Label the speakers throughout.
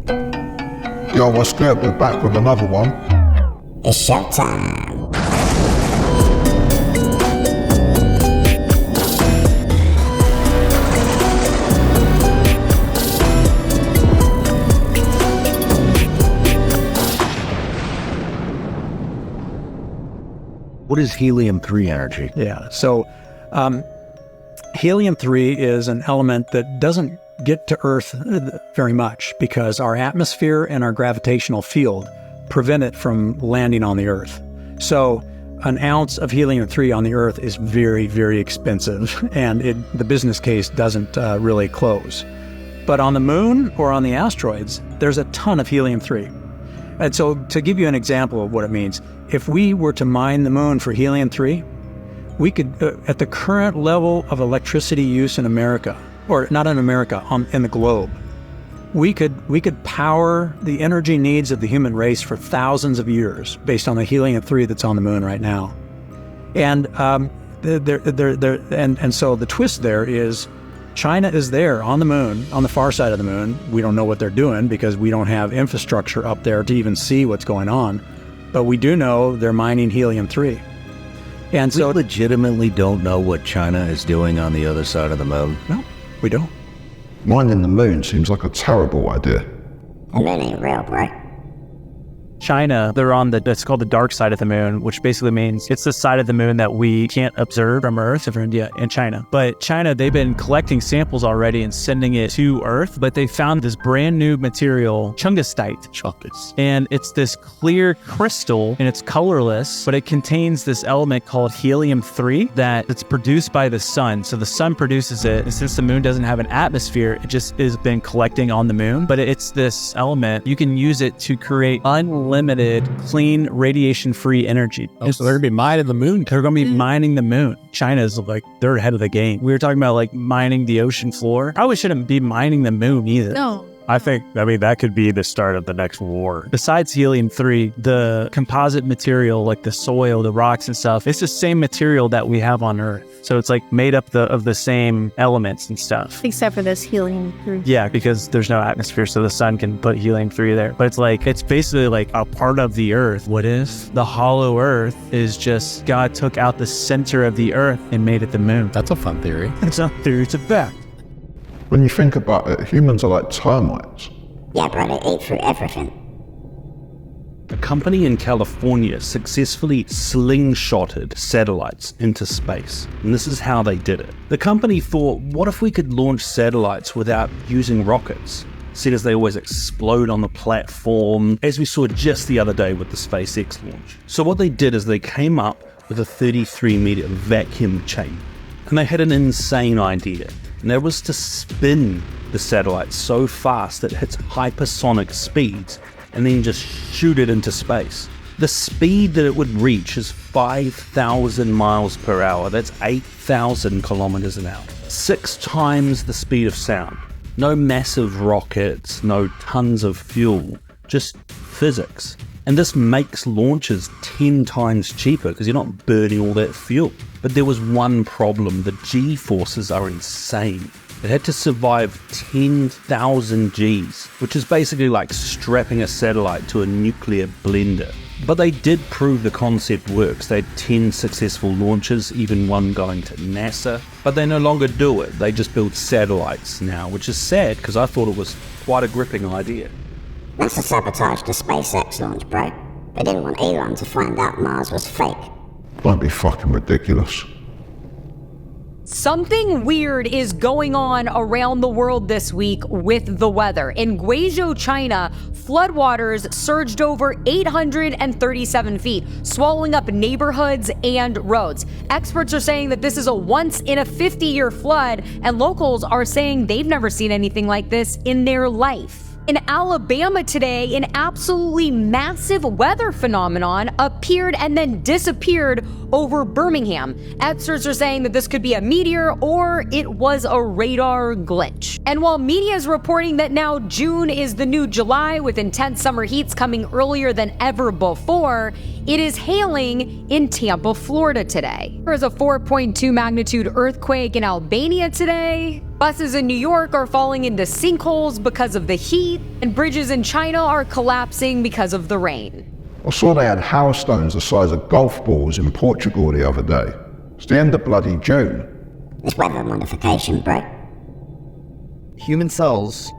Speaker 1: Yo, what's good? We're back with another one.
Speaker 2: It's showtime.
Speaker 3: What is helium-3 energy?
Speaker 4: Yeah, so helium-3 is an element that doesn't get to Earth very much because our atmosphere and our gravitational field prevent it from landing on the Earth. So an ounce of helium-3 on the Earth is very, very expensive, and the business case doesn't really close. But on the Moon or on the asteroids, there's a ton of helium-3. And so to give you an example of what it means, if we were to mine the Moon for helium-3, we could, at the current level of electricity use in America, or not in America, in the globe, we could power the energy needs of the human race for thousands of years based on the helium-3 that's on the Moon right now. And and so the twist there is China is there on the Moon, on the far side of the Moon. We don't know what they're doing because we don't have infrastructure up there to even see what's going on. But we do know they're mining helium-3. And so
Speaker 3: we legitimately don't know what China is doing on the other side of the Moon.
Speaker 4: No, we don't.
Speaker 1: Mining the Moon seems like a terrible idea.
Speaker 2: The Moon ain't real, bro.
Speaker 5: China, they're on it's called the dark side of the Moon, which basically means it's the side of the Moon that we can't observe from Earth, from India and China. But China, they've been collecting samples already and sending it to Earth, but they found this brand new material, chungastite. And it's this clear crystal, and it's colorless, but it contains this element called helium-3 that's produced by the sun. So the sun produces it, and since the Moon doesn't have an atmosphere, it just has been collecting on the Moon. But it's this element, you can use it to create unlimited, clean, radiation-free energy.
Speaker 6: So they're going to be mining the Moon?
Speaker 5: They're going to be mining the Moon. China's they're ahead of the game. We were talking about mining the ocean floor. Probably shouldn't be mining the Moon either.
Speaker 7: No.
Speaker 6: I mean, that could be the start of the next war.
Speaker 5: Besides helium-3, the composite material, like the soil, the rocks and stuff, it's the same material that we have on Earth. So it's made up of the same elements and stuff.
Speaker 7: Except for this helium-3.
Speaker 5: Yeah, because there's no atmosphere, so the sun can put helium-3 there. But it's basically a part of the Earth. What if the hollow Earth is just God took out the center of the Earth and made it the Moon?
Speaker 6: That's a fun theory.
Speaker 5: It's not a theory, it's a fact.
Speaker 1: When you think about it, humans are like termites.
Speaker 2: Yeah, bro, they ate through everything.
Speaker 3: A company in California successfully slingshotted satellites into space, and this is how they did it. The company thought, what if we could launch satellites without using rockets? Seeing as they always explode on the platform, as we saw just the other day with the SpaceX launch. So what they did is they came up with a 33-meter vacuum chamber, and they had an insane idea. And that was to spin the satellite so fast that it hits hypersonic speeds and then just shoot it into space. The speed that it would reach is 5,000 miles per hour. That's 8,000 kilometers an hour. 6 times the speed of sound. No massive rockets, no tons of fuel, just physics. And this makes launches 10 times cheaper because you're not burning all that fuel. But there was one problem. The G-forces are insane. It had to survive 10,000 Gs, which is basically like strapping a satellite to a nuclear blender. But they did prove the concept works. They had 10 successful launches, even one going to NASA. But they no longer do it. They just build satellites now, which is sad because I thought it was quite a gripping idea.
Speaker 2: NASA sabotaged the SpaceX launch, bro. They didn't want Elon to find out Mars was fake.
Speaker 1: Don't be fucking ridiculous.
Speaker 8: Something weird is going on around the world this week with the weather. In Guizhou, China, floodwaters surged over 837 feet, swallowing up neighborhoods and roads. Experts are saying that this is a once-in-a-50-year flood, and locals are saying they've never seen anything like this in their life. In Alabama today, an absolutely massive weather phenomenon appeared and then disappeared over Birmingham. Experts are saying that this could be a meteor or it was a radar glitch. And while media is reporting that now June is the new July with intense summer heats coming earlier than ever before, it is hailing in Tampa, Florida today. There was a 4.2 magnitude earthquake in Albania today. Buses in New York are falling into sinkholes because of the heat, and bridges in China are collapsing because of the rain.
Speaker 1: I saw they had hailstones the size of golf balls in Portugal the other day. It's the end of bloody June.
Speaker 2: It's weather modification, bro.
Speaker 7: Human cells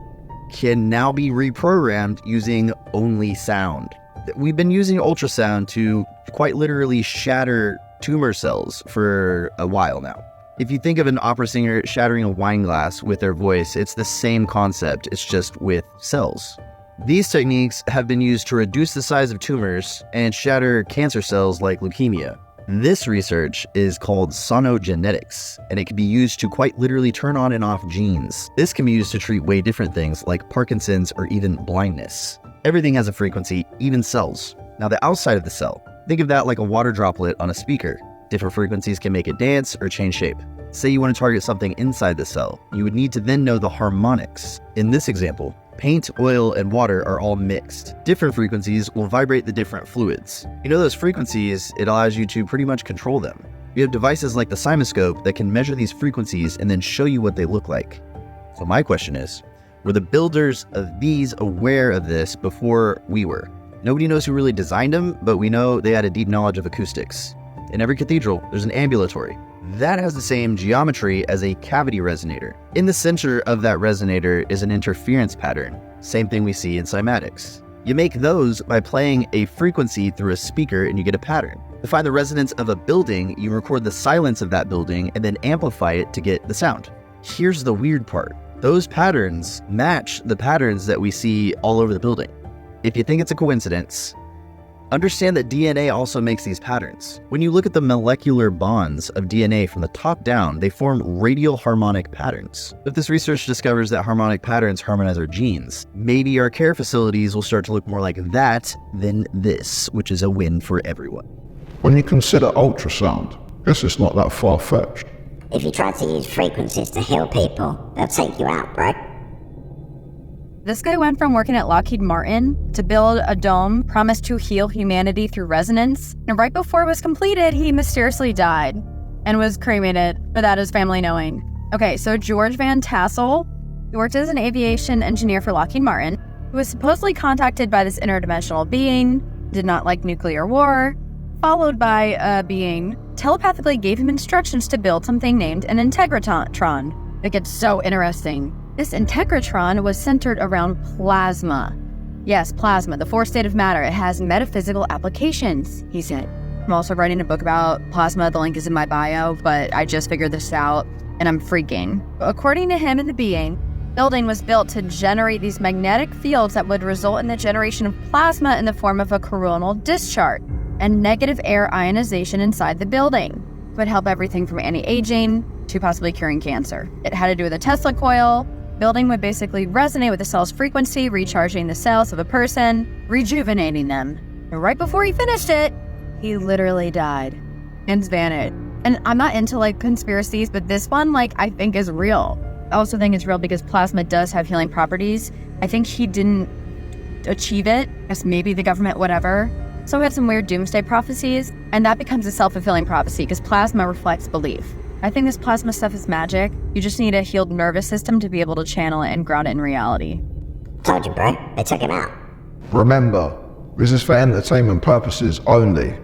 Speaker 7: can now be reprogrammed using only sound. We've been using ultrasound to quite literally shatter tumor cells for a while now. If you think of an opera singer shattering a wine glass with their voice, it's the same concept, it's just with cells. These techniques have been used to reduce the size of tumors and shatter cancer cells like leukemia. This research is called sonogenetics, and it can be used to quite literally turn on and off genes. This can be used to treat way different things like Parkinson's or even blindness. Everything has a frequency, even cells. Now the outside of the cell, think of that like a water droplet on a speaker. Different frequencies can make it dance or change shape. Say you want to target something inside the cell, you would need to then know the harmonics. In this example, paint, oil, and water are all mixed. Different frequencies will vibrate the different fluids. You know those frequencies, it allows you to pretty much control them. You have devices like the Simoscope that can measure these frequencies and then show you what they look like. So my question is, were the builders of these aware of this before we were? Nobody knows who really designed them, but we know they had a deep knowledge of acoustics. In every cathedral, there's an ambulatory. That has the same geometry as a cavity resonator. In the center of that resonator is an interference pattern. Same thing we see in cymatics. You make those by playing a frequency through a speaker and you get a pattern. To find the resonance of a building, you record the silence of that building and then amplify it to get the sound. Here's the weird part. Those patterns match the patterns that we see all over the building. If you think it's a coincidence, understand that DNA also makes these patterns. When you look at the molecular bonds of DNA from the top down, they form radial harmonic patterns. If this research discovers that harmonic patterns harmonize our genes, maybe our care facilities will start to look more like that than this, which is a win for everyone.
Speaker 1: When you consider ultrasound, I guess it's not that far-fetched.
Speaker 2: If you try to use frequencies to heal people, they'll take you out, bro.
Speaker 9: This guy went from working at Lockheed Martin to build a dome promised to heal humanity through resonance. And right before it was completed, he mysteriously died and was cremated without his family knowing. Okay, so George Van Tassel, he worked as an aviation engineer for Lockheed Martin, who was supposedly contacted by this interdimensional being, did not like nuclear war, followed by a being telepathically gave him instructions to build something named an Integratron. It gets so interesting. This Integratron was centered around plasma. Yes, plasma, the fourth state of matter. It has metaphysical applications, he said. I'm also writing a book about plasma. The link is in my bio, but I just figured this out and I'm freaking. According to him and the being, building was built to generate these magnetic fields that would result in the generation of plasma in the form of a coronal discharge and negative air ionization inside the building. It would help everything from anti-aging to possibly curing cancer. It had to do with a Tesla coil. Building would basically resonate with the cell's frequency, recharging the cells of a person, rejuvenating them. And right before he finished it, he literally died and vanished. And I'm not into like conspiracies, but this one, like, I think is real. I also think it's real because plasma does have healing properties. I think he didn't achieve it. I guess maybe the government, whatever. So we had some weird doomsday prophecies, and that becomes a self-fulfilling prophecy because plasma reflects belief. I think this plasma stuff is magic. You just need a healed nervous system to be able to channel it and ground it in reality.
Speaker 2: Told you, bro. They took him out.
Speaker 1: Remember, this is for entertainment purposes only.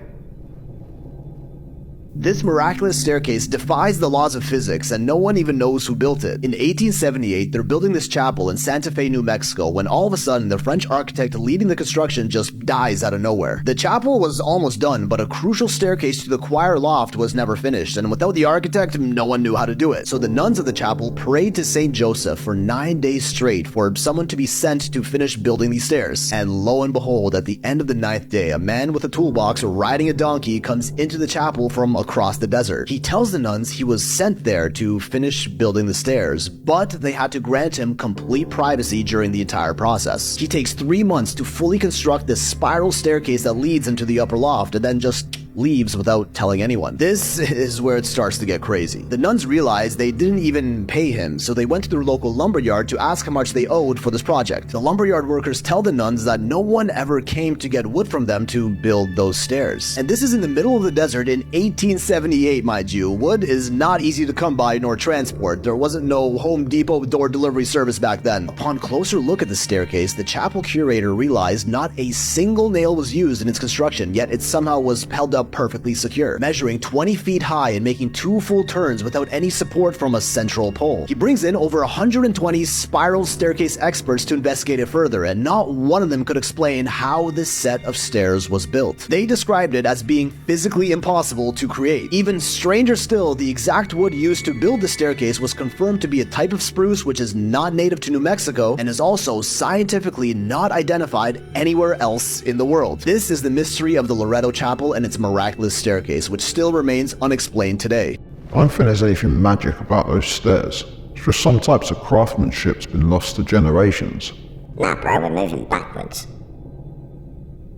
Speaker 10: This miraculous staircase defies the laws of physics and no one even knows who built it. In 1878, they're building this chapel in Santa Fe, New Mexico, when all of a sudden the French architect leading the construction just dies out of nowhere. The chapel was almost done, but a crucial staircase to the choir loft was never finished, and without the architect, no one knew how to do it. So the nuns of the chapel prayed to Saint Joseph for 9 days straight for someone to be sent to finish building these stairs. And lo and behold, at the end of the 9th day, a man with a toolbox riding a donkey comes into the chapel from across the desert. He tells the nuns he was sent there to finish building the stairs, but they had to grant him complete privacy during the entire process. He takes 3 months to fully construct this spiral staircase that leads into the upper loft and then just leaves without telling anyone. This is where it starts to get crazy. The nuns realized they didn't even pay him, so they went to their local lumberyard to ask how much they owed for this project. The lumberyard workers tell the nuns that no one ever came to get wood from them to build those stairs. And this is in the middle of the desert in 1878, mind you. Wood is not easy to come by nor transport. There wasn't no Home Depot door delivery service back then. Upon closer look at the staircase, the chapel curator realized not a single nail was used in its construction, yet it somehow was held up perfectly secure, measuring 20 feet high and making 2 full turns without any support from a central pole. He brings in over 120 spiral staircase experts to investigate it further, and not one of them could explain how this set of stairs was built. They described it as being physically impossible to create. Even stranger still, the exact wood used to build the staircase was confirmed to be a type of spruce which is not native to New Mexico and is also scientifically not identified anywhere else in the world. This is the mystery of the Lorettto Chapel and its miraculous staircase, which still remains unexplained today.
Speaker 1: I don't think there's anything magic about those stairs. It's just some types of craftsmanship's been lost to generations.
Speaker 2: Nah bro, we're moving backwards.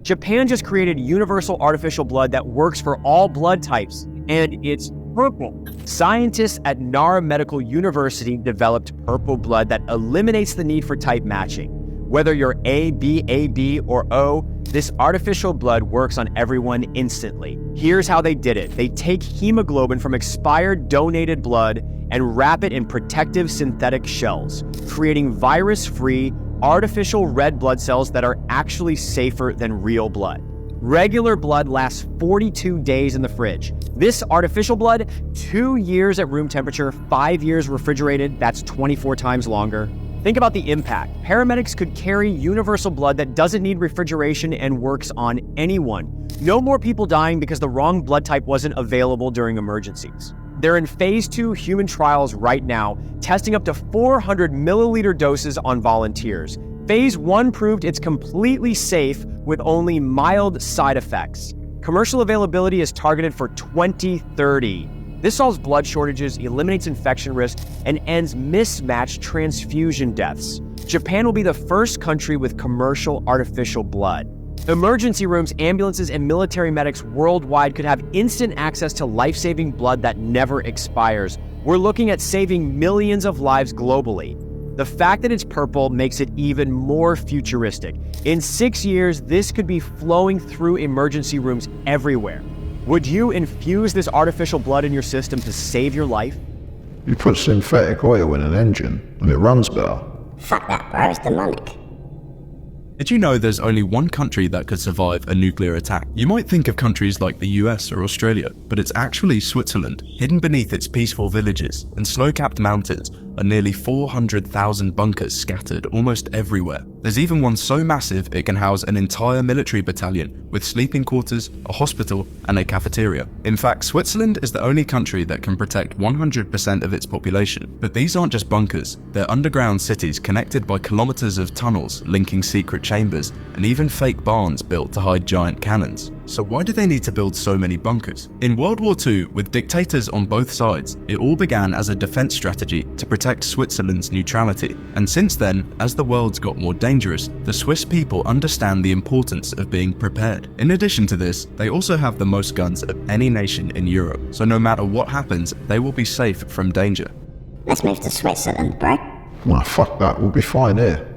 Speaker 11: Japan just created universal artificial blood that works for all blood types, and it's purple. Scientists at Nara Medical University developed purple blood that eliminates the need for type matching. Whether you're A, B, or O, this artificial blood works on everyone instantly. Here's how they did it. They take hemoglobin from expired donated blood and wrap it in protective synthetic shells, creating virus-free, artificial red blood cells that are actually safer than real blood. Regular blood lasts 42 days in the fridge. This artificial blood, 2 years at room temperature, 5 years refrigerated, that's 24 times longer. Think about the impact. Paramedics could carry universal blood that doesn't need refrigeration and works on anyone. No more people dying because the wrong blood type wasn't available during emergencies. They're in phase 2 human trials right now, testing up to 400 milliliter doses on volunteers. Phase 1 proved it's completely safe with only mild side effects. Commercial availability is targeted for 2030. This solves blood shortages, eliminates infection risk, and ends mismatched transfusion deaths. Japan will be the first country with commercial artificial blood. Emergency rooms, ambulances, and military medics worldwide could have instant access to life-saving blood that never expires. We're looking at saving millions of lives globally. The fact that it's purple makes it even more futuristic. In 6 years, this could be flowing through emergency rooms everywhere. Would you infuse this artificial blood in your system to save your life?
Speaker 1: You put synthetic oil in an engine and it runs better.
Speaker 2: Fuck that bro, it's demonic.
Speaker 12: Did you know there's only one country that could survive a nuclear attack? You might think of countries like the US or Australia, but it's actually Switzerland. Hidden beneath its peaceful villages and snow-capped mountains are nearly 400,000 bunkers scattered almost everywhere. There's even one so massive it can house an entire military battalion with sleeping quarters, a hospital, and a cafeteria. In fact, Switzerland is the only country that can protect 100% of its population. But these aren't just bunkers, they're underground cities connected by kilometers of tunnels linking secret chambers, and even fake barns built to hide giant cannons. So why do they need to build so many bunkers? In World War II, with dictators on both sides, it all began as a defense strategy to protect Switzerland's neutrality. And since then, as the world's got more dangerous, the Swiss people understand the importance of being prepared. In addition to this, they also have the most guns of any nation in Europe, so no matter what happens, they will be safe from danger.
Speaker 2: Let's move to Switzerland, bro.
Speaker 1: Well, fuck that, we'll be fine here.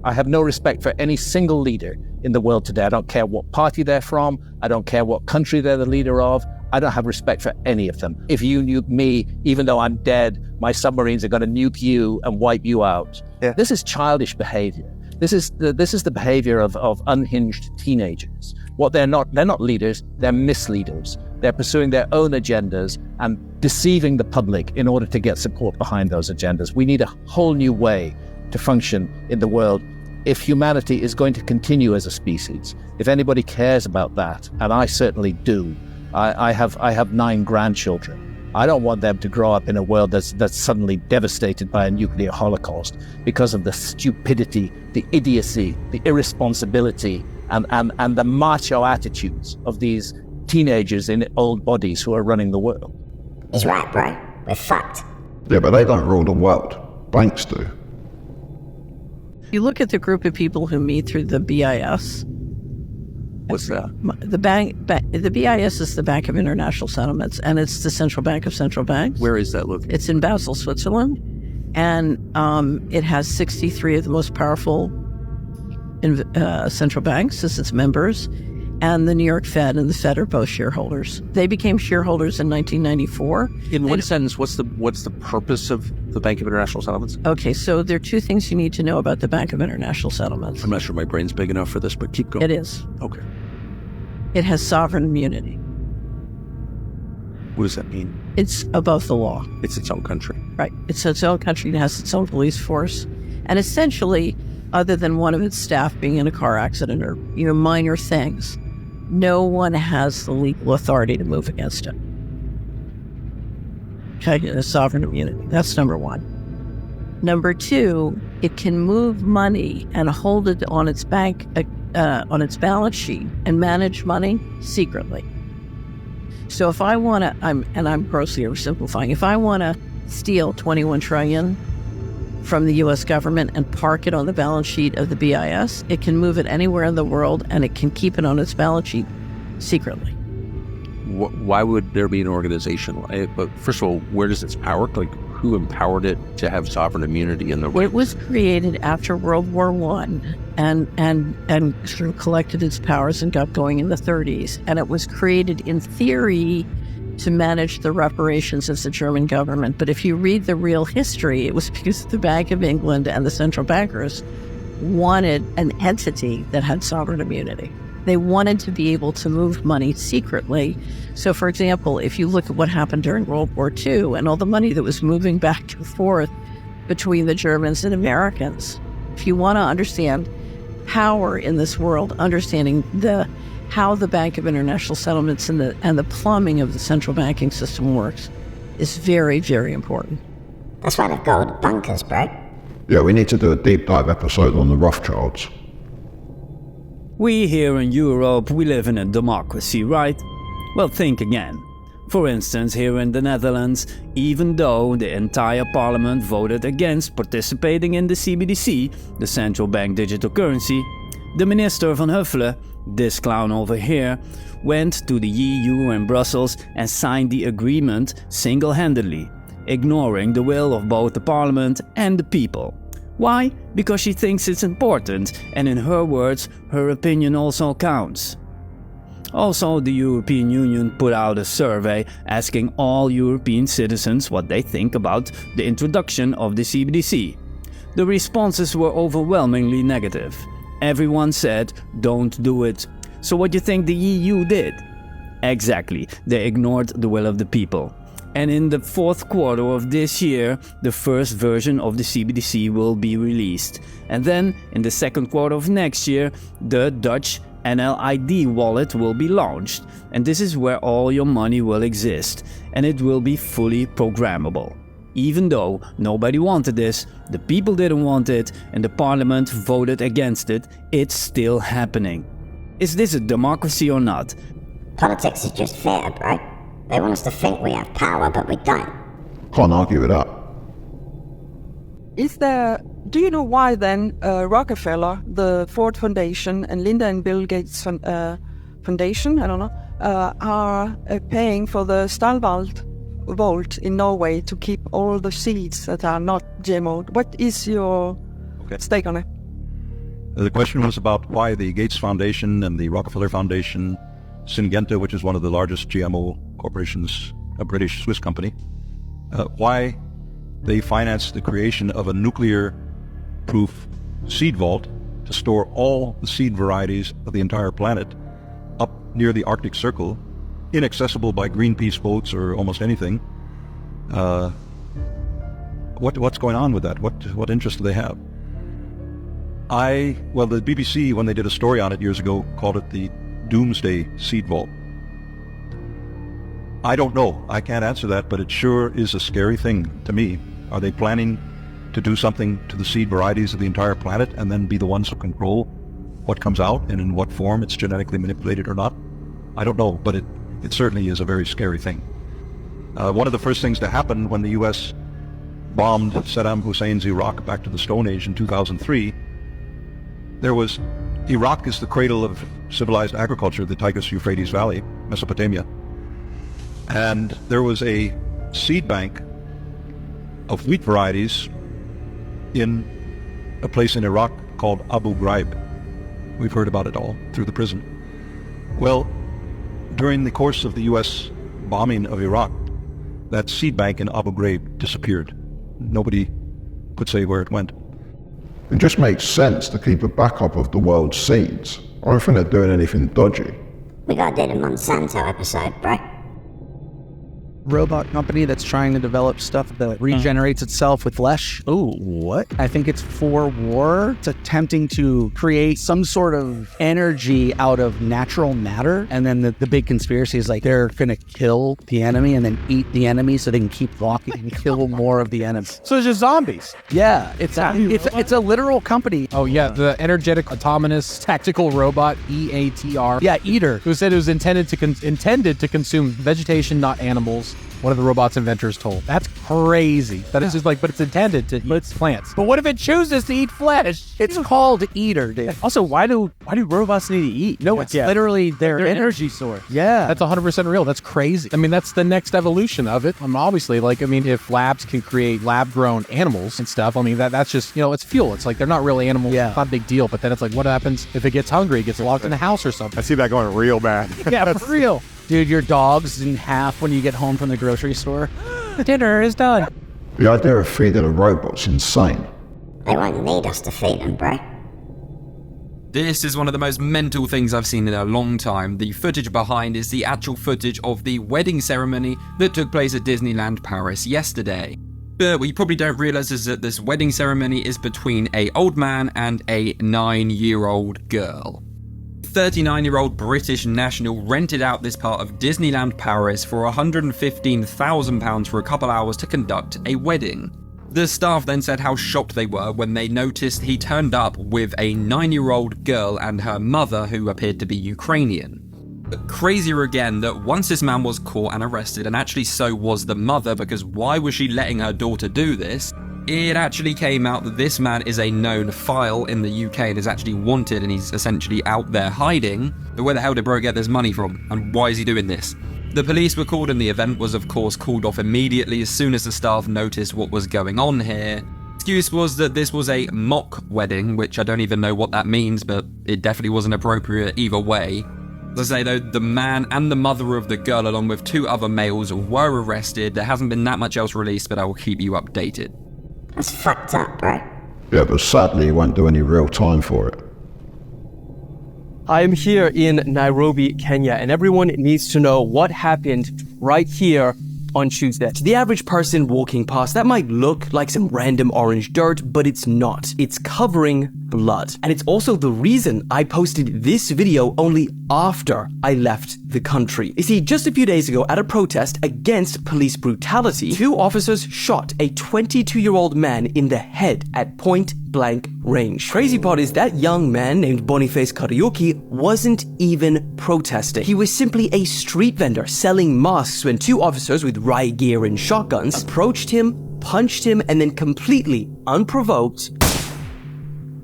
Speaker 13: I have no respect for any single leader in the world today. I don't care what party they're from. I don't care what country they're the leader of. I don't have respect for any of them. If you nuke me, even though I'm dead, my submarines are going to nuke you and wipe you out. Yeah. This is childish behavior. This is the behavior of unhinged teenagers. What they're not leaders, they're misleaders. They're pursuing their own agendas and deceiving the public in order to get support behind those agendas. We need a whole new way to function in the world if humanity is going to continue as a species. If anybody cares about that, and I certainly do, I have 9 grandchildren. I don't want them to grow up in a world that's suddenly devastated by a nuclear holocaust because of the stupidity, the idiocy, the irresponsibility, and the macho attitudes of these teenagers in old bodies who are running the world.
Speaker 2: He's right, bro. We're fucked.
Speaker 1: Yeah, but they don't rule the world. Banks do.
Speaker 14: You look at the group of people who meet through the BIS,
Speaker 3: What's that?
Speaker 14: The BIS is the Bank of International Settlements, and it's the central bank of central banks.
Speaker 3: Where is that located?
Speaker 14: It's in Basel, Switzerland, and it has 63 of the most powerful central banks as its members, and the New York Fed and the Fed are both shareholders. They became shareholders in 1994.
Speaker 3: In one sentence, what's the purpose of the Bank of International Settlements?
Speaker 14: Okay, so there are two things you need to know about the Bank of International Settlements.
Speaker 3: I'm not sure my brain's big enough for this, but keep going.
Speaker 14: It is.
Speaker 3: Okay.
Speaker 14: It has sovereign immunity.
Speaker 3: What does that mean?
Speaker 14: It's above the law.
Speaker 3: It's its own country.
Speaker 14: Right. It's its own country. It has its own police force. And essentially, other than one of its staff being in a car accident or, minor things, no one has the legal authority to move against it. Okay, it has sovereign immunity. That's number one. Number two, it can move money and hold it on its on its balance sheet and manage money secretly. So if I want to, I'm grossly oversimplifying, if I want to steal $21 trillion from the U.S. government and park it on the balance sheet of the BIS, it can move it anywhere in the world and it can keep it on its balance sheet secretly.
Speaker 3: Why would there be an organization? But first of all, where does its power? Like, who empowered it to have sovereign immunity in the?
Speaker 14: It was created after World War I, and sort of collected its powers and got going in the 30s. And it was created in theory to manage the reparations of the German government. But if you read the real history, it was because the Bank of England and the central bankers wanted an entity that had sovereign immunity. They wanted to be able to move money secretly. So, for example, if you look at what happened during World War II and all the money that was moving back and forth between the Germans and Americans, if you want to understand power in this world, understanding how the Bank of International Settlements and the plumbing of the central banking system works is very, very important.
Speaker 2: That's why they've got bunkers, bro.
Speaker 1: Yeah, we need to do a deep dive episode on the Rothschilds.
Speaker 15: We here in Europe, we live in a democracy, right? Well, think again. For instance, here in the Netherlands, even though the entire parliament voted against participating in the CBDC, the central bank digital currency, the minister van Huffelen, this clown over here, went to the EU and Brussels and signed the agreement single-handedly, ignoring the will of both the parliament and the people. Why? Because she thinks it's important, and in her words, her opinion also counts. Also, the European Union put out a survey asking all European citizens what they think about the introduction of the CBDC. The responses were overwhelmingly negative. Everyone said, don't do it. So what do you think the EU did? Exactly, they ignored the will of the people. And in the fourth quarter of this year, the first version of the CBDC will be released. And then, in the second quarter of next year, the Dutch NLID wallet will be launched. And this is where all your money will exist. And it will be fully programmable. Even though nobody wanted this, the people didn't want it, and the parliament voted against it, it's still happening. Is this a democracy or not?
Speaker 2: Politics is just theatre, bro. They want us to think we have power, but we don't.
Speaker 1: Can't argue with that.
Speaker 16: Do you know why then Rockefeller, the Ford Foundation, and Linda and Bill Gates Foundation, are paying for the Stalwart Vault in Norway to keep all the seeds that are not GMO? What is your stake on it?
Speaker 17: The question was about why the Gates Foundation and the Rockefeller Foundation, Syngenta, which is one of the largest GMO corporations, a British Swiss company, why they financed the creation of a nuclear-proof seed vault to store all the seed varieties of the entire planet up near the Arctic Circle, inaccessible by Greenpeace boats or almost anything. What's going on with that? What interest do they have? The BBC, when they did a story on it years ago, called it the Doomsday Seed Vault. I don't know. I can't answer that, but it sure is a scary thing to me. Are they planning to do something to the seed varieties of the entire planet and then be the ones who control what comes out and in what form it's genetically manipulated or not? I don't know, but it certainly is a very scary thing. One of the first things to happen when the U.S. bombed Saddam Hussein's Iraq back to the Stone Age in 2003, there was Iraq is the cradle of civilized agriculture, the Tigris-Euphrates Valley, Mesopotamia. And there was a seed bank of wheat varieties in a place in Iraq called Abu Ghraib. We've heard about it all through the prison. Well, during the course of the U.S. bombing of Iraq, that seed bank in Abu Ghraib disappeared. Nobody could say where it went.
Speaker 1: It just makes sense to keep a backup of the world's seeds, or if they're doing anything dodgy.
Speaker 2: We gotta do the Monsanto episode, bro.
Speaker 18: Robot company that's trying to develop stuff that regenerates itself with flesh.
Speaker 6: Oh, what?
Speaker 18: I think it's for war. It's attempting to create some sort of energy out of natural matter. And then the big conspiracy is like they're going to kill the enemy and then eat the enemy so they can keep walking and kill more of the enemy.
Speaker 6: So it's just zombies.
Speaker 18: Yeah, it's a literal company.
Speaker 19: Oh yeah, the energetic autonomous tactical robot EATR.
Speaker 18: Yeah, Eater.
Speaker 19: Who said it was intended to consume vegetation, not animals. One of the robot's inventors told. That's crazy. That is just like, but it's intended to eat plants. But what if it chooses to eat flesh?
Speaker 18: It's called Eater, dude.
Speaker 5: Also, why do robots need to eat?
Speaker 18: No, it's literally their
Speaker 5: energy source.
Speaker 18: Yeah.
Speaker 19: That's 100% real. That's crazy. I mean, that's the next evolution of it. Obviously, if labs can create lab-grown animals and stuff, that's just, it's fuel. It's like, they're not really animals. Yeah. It's not a big deal. But then it's like, what happens if it gets hungry? It gets locked in a house or something.
Speaker 6: I see that going real bad.
Speaker 19: Yeah, for real.
Speaker 18: Dude, your dog's in half when you get home from the grocery store. Dinner is done.
Speaker 1: The idea of feeding a robot's insane.
Speaker 2: They won't need us to feed them, bro.
Speaker 20: This is one of the most mental things I've seen in a long time. The footage behind is the actual footage of the wedding ceremony that took place at Disneyland Paris yesterday. But what you probably don't realize is that this wedding ceremony is between an old man and a 9-year-old girl. 39-year-old British national rented out this part of Disneyland Paris for £115,000 for a couple hours to conduct a wedding. The staff then said how shocked they were when they noticed he turned up with a 9-year-old girl and her mother, who appeared to be Ukrainian. But crazier again that once this man was caught and arrested, and actually so was the mother, because why was she letting her daughter do this? It actually came out that this man is a known file in the UK and is actually wanted, and he's essentially out there hiding. But where the hell did bro get this money from? And why is he doing this? The police were called and the event was of course called off immediately as soon as the staff noticed what was going on here. Excuse was that this was a mock wedding, which I don't even know what that means, but it definitely wasn't appropriate either way. As I say though, the man and the mother of the girl along with 2 other males were arrested. There hasn't been that much else released, but I will keep you updated.
Speaker 2: That's fucked up, bro.
Speaker 1: Yeah, but sadly he won't do any real time for it.
Speaker 21: I am here in Nairobi, Kenya, and everyone needs to know what happened right here on Tuesday. To the average person walking past, that might look like some random orange dirt, but it's not. It's covering blood. And it's also the reason I posted this video only after I left the country. You see, just a few days ago at a protest against police brutality, 2 officers shot a 22-year-old man in the head at point-blank range. Crazy part is that young man named Boniface Kariuki wasn't even protesting. He was simply a street vendor selling masks when 2 officers with riot gear and shotguns approached him, punched him, and then completely unprovoked,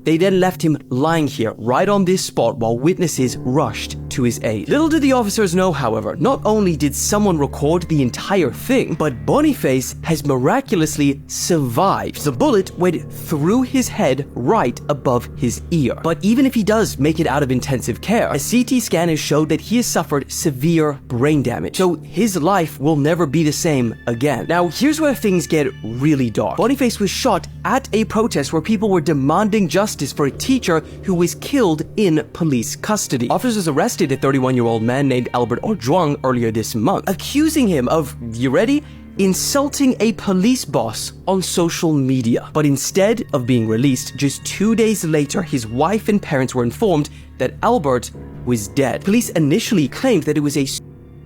Speaker 21: they then left him lying here right on this spot while witnesses rushed to his aid. Little did the officers know, however, not only did someone record the entire thing, but Boniface has miraculously survived. The bullet went through his head right above his ear. But even if he does make it out of intensive care, a CT scan has showed that he has suffered severe brain damage. So his life will never be the same again. Now, here's where things get really dark. Boniface was shot at a protest where people were demanding justice for a teacher who was killed in police custody. Officers arrested a 31-year-old man named Albert Ojwang earlier this month, accusing him of, you ready? Insulting a police boss on social media. But instead of being released, just 2 days later, his wife and parents were informed that Albert was dead. Police initially claimed that it was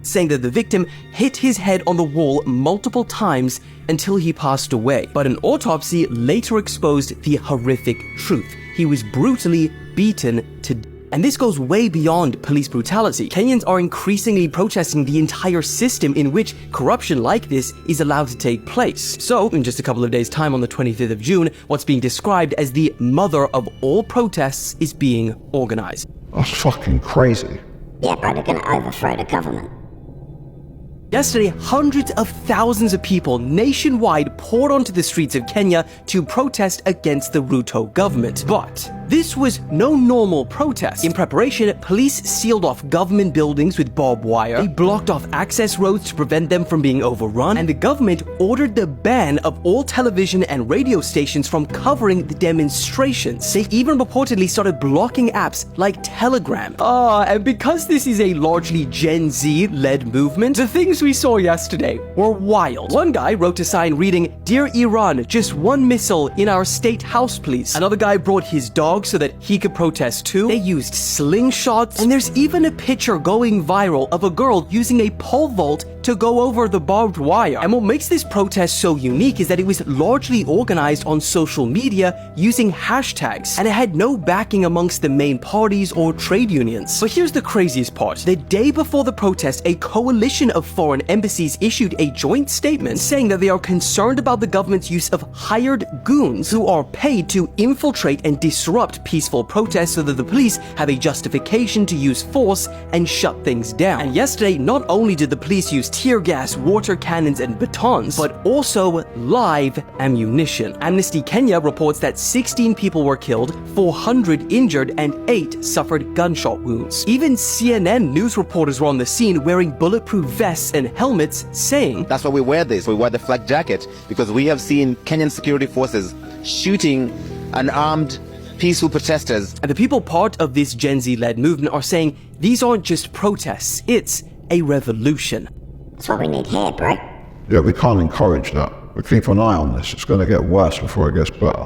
Speaker 21: saying that the victim hit his head on the wall multiple times until he passed away. But an autopsy later exposed the horrific truth. He was brutally beaten to death. And this goes way beyond police brutality. Kenyans are increasingly protesting the entire system in which corruption like this is allowed to take place. So, in just a couple of days' time on the 25th of June, what's being described as the mother of all protests is being organized.
Speaker 1: That's fucking crazy.
Speaker 2: Yeah, bro, they're gonna overthrow the government.
Speaker 21: Yesterday, hundreds of thousands of people nationwide poured onto the streets of Kenya to protest against the Ruto government. But this was no normal protest. In preparation, police sealed off government buildings with barbed wire, they blocked off access roads to prevent them from being overrun, and the government ordered the ban of all television and radio stations from covering the demonstrations. They even reportedly started blocking apps like Telegram. And because this is a largely Gen Z-led movement, the things we saw yesterday were wild. One guy wrote a sign reading, "Dear Iran, just one missile in our state house, please." Another guy brought his dog so that he could protest too. They used slingshots, and there's even a picture going viral of a girl using a pole vault to go over the barbed wire. And what makes this protest so unique is that it was largely organized on social media using hashtags, and it had no backing amongst the main parties or trade unions. But here's the craziest part. The day before the protest, a coalition of foreign embassies issued a joint statement saying that they are concerned about the government's use of hired goons who are paid to infiltrate and disrupt peaceful protests so that the police have a justification to use force and shut things down. And yesterday, not only did the police use tear gas, water cannons, and batons, but also live ammunition. Amnesty Kenya reports that 16 people were killed, 400 injured, and 8 suffered gunshot wounds. Even CNN news reporters were on the scene wearing bulletproof vests and helmets, saying,
Speaker 4: "That's why we wear this. We wear the flak jacket because we have seen Kenyan security forces shooting unarmed peaceful protesters."
Speaker 21: And the people part of this Gen Z-led movement are saying these aren't just protests, it's a revolution.
Speaker 2: That's what we need here, bro.
Speaker 1: Yeah, we can't encourage that. We keep an eye on this. It's going to get worse before it gets better.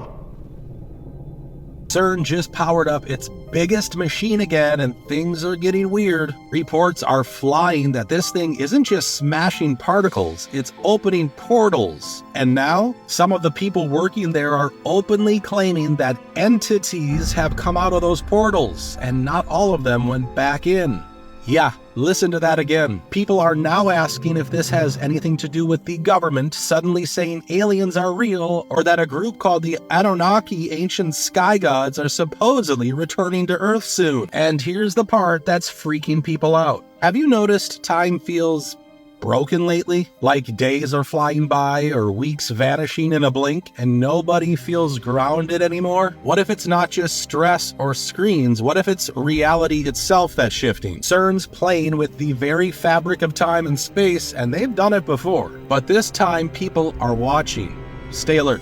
Speaker 22: CERN just powered up its biggest machine again, and things are getting weird. Reports are flying that this thing isn't just smashing particles, it's opening portals. And now, some of the people working there are openly claiming that entities have come out of those portals, and not all of them went back in. Yeah, listen to that again. People are now asking if this has anything to do with the government suddenly saying aliens are real, or that a group called the Anunnaki ancient sky gods are supposedly returning to Earth soon. And here's the part that's freaking people out. Have you noticed time feels broken lately? Like days are flying by or weeks vanishing in a blink and nobody feels grounded anymore? What if it's not just stress or screens? What if it's reality itself that's shifting? CERN's playing with the very fabric of time and space, and they've done it before. But this time people are watching. Stay alert.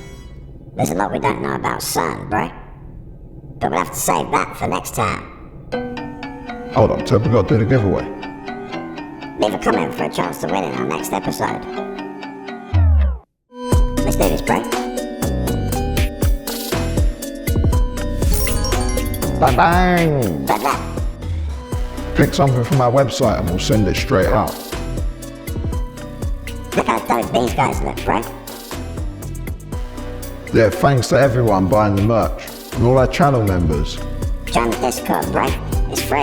Speaker 2: There's a lot we don't know about CERN, bro. But we'll have to save that for next time.
Speaker 1: Hold on, Ted, we got to do the giveaway.
Speaker 2: Leave a comment for a chance to win in our next episode. Let's do this, bro.
Speaker 1: Bang bang!
Speaker 2: Bad luck.
Speaker 1: Pick something from our website and we'll send it straight out.
Speaker 2: Look how dope these guys look, bro.
Speaker 1: Yeah, thanks to everyone buying the merch and all our channel members.
Speaker 2: Join the Discord, bro. It's free.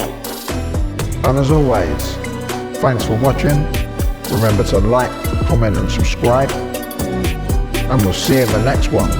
Speaker 1: And as always, thanks for watching. Remember to like, comment and subscribe. And we'll see you in the next one.